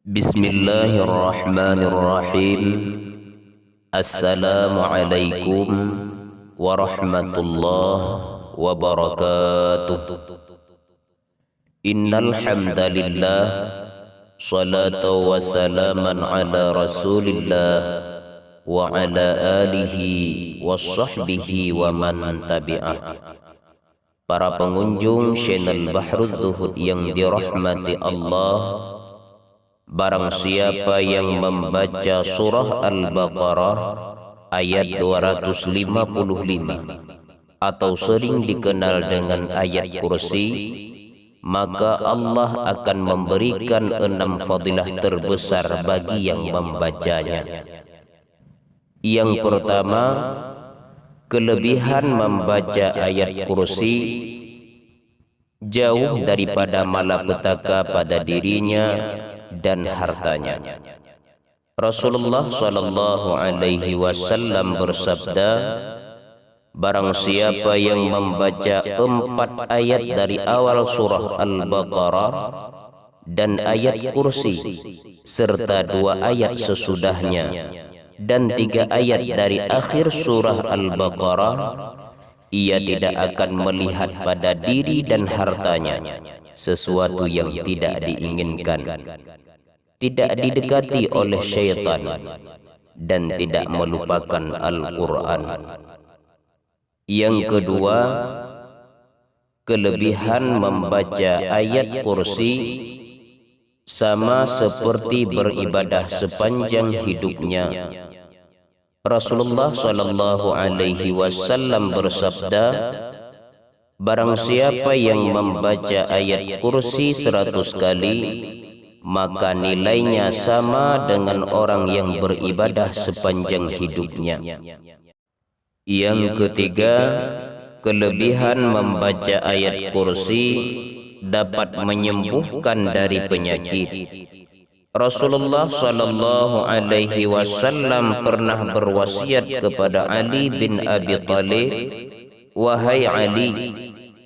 Bismillahirrahmanirrahim. Assalamualaikum warahmatullahi wabarakatuh. Innal hamdalillah, salatu wassalaman ala Rasulillah wa ala alihi washabbihi wa man tabi'ah. Para pengunjung channel Bahrul Zuhud yang dirahmati Allah, barang siapa yang membaca surah Al-Baqarah ayat 255 atau sering dikenal dengan ayat kursi, maka Allah akan memberikan 6 fadilah terbesar bagi yang membacanya. Yang pertama, kelebihan membaca ayat kursi jauh daripada malapetaka pada dirinya dan hartanya. Rasulullah sallallahu alaihi wasallam bersabda, barang siapa yang membaca 4 ayat dari awal surah Al-Baqarah dan ayat kursi serta 2 ayat sesudahnya dan 3 ayat dari akhir surah Al-Baqarah, ia tidak akan melihat pada diri dan hartanya sesuatu yang tidak diinginkan, tidak didekati oleh syaitan, dan tidak melupakan Al-Quran. Yang kedua, kelebihan membaca ayat kursi sama seperti beribadah sepanjang hidupnya. Rasulullah sallallahu alaihi wasallam bersabda, barang siapa yang membaca ayat kursi 100 kali, maka nilainya sama dengan orang yang beribadah sepanjang hidupnya. Yang ketiga, kelebihan membaca ayat kursi dapat menyembuhkan dari penyakit. Rasulullah sallallahu alaihi wasallam pernah berwasiat kepada Ali bin Abi Thalib, wahai Ali,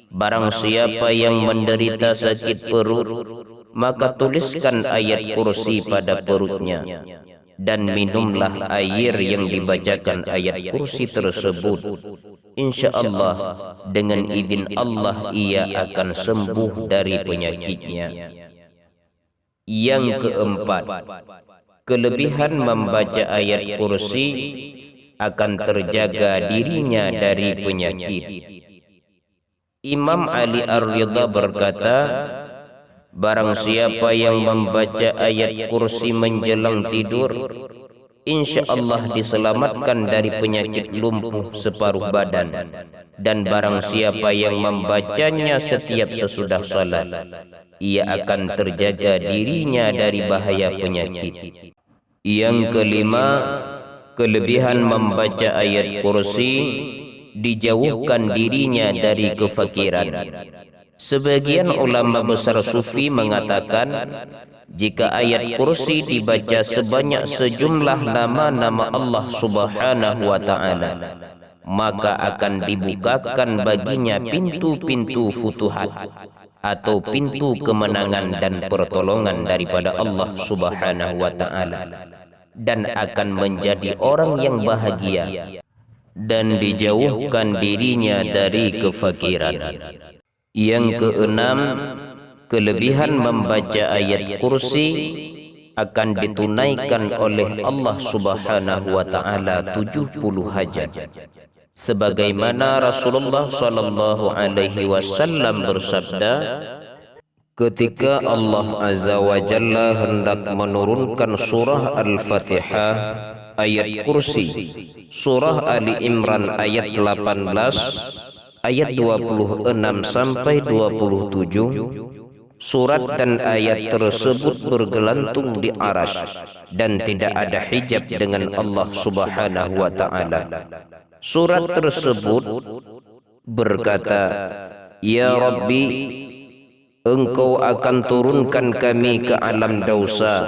barang siapa yang menderita sakit perut, maka tuliskan ayat kursi pada perutnya dan minumlah air yang dibacakan ayat kursi tersebut. InsyaAllah dengan izin Allah ia akan sembuh dari penyakitnya. Yang keempat, kelebihan membaca ayat kursi akan terjaga dirinya dari penyakit. Imam Ali Ar-Ridha berkata, barang siapa yang membaca ayat kursi menjelang tidur, InsyaAllah diselamatkan dari penyakit lumpuh separuh badan. Dan barang siapa yang membacanya setiap sesudah salat, ia akan terjaga dirinya dari bahaya penyakit. Yang kelima, kelebihan membaca ayat kursi dijauhkan dirinya dari kefakiran. Sebagian ulama besar sufi mengatakan, jika ayat kursi dibaca sebanyak sejumlah nama-nama Allah Subhanahu wa ta'ala, maka akan dibukakan baginya pintu-pintu futuhat atau pintu kemenangan dan pertolongan daripada Allah Subhanahu wa ta'ala, dan akan menjadi orang yang bahagia dan dijauhkan dirinya dari kefakiran. Yang keenam, kelebihan membaca ayat kursi akan ditunaikan oleh Allah Subhanahu wa ta'ala 70 hajat. Sebagaimana Rasulullah sallallahu alaihi wasallam bersabda, ketika Allah Azza wa Jalla hendak menurunkan surah Al-Fatihah, ayat kursi, surah Ali Imran ayat 18, ayat 26 sampai 27, surat dan ayat tersebut bergelantung di arasy dan tidak ada hijab dengan Allah Subhanahu wa ta'ala. Surat tersebut berkata, ya Rabbi, Engkau akan turunkan kami ke alam dausa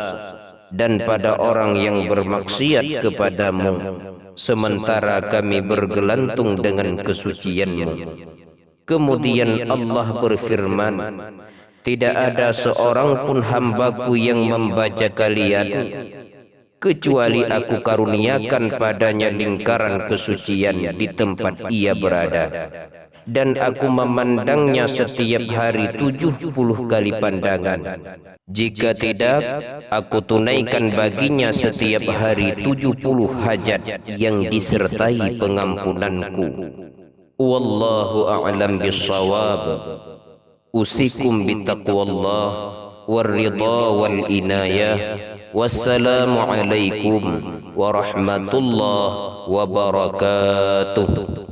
dan pada orang yang bermaksiat kepadamu, sementara kami bergelantung dengan kesucian-Mu. Kemudian Allah berfirman, tidak ada seorang pun hambaku yang membaca kalian kecuali aku karuniakan padanya lingkaran kesucian di tempat ia berada, dan aku memandangnya setiap hari 70 kali pandangan. Jika tidak, aku tunaikan baginya setiap hari 70 hajat yang disertai pengampunanku. Wallahu a'lam bissawab. Usikum bitaqwallah warridha wal inayah. Wassalamu alaikum warahmatullahi wabarakatuh.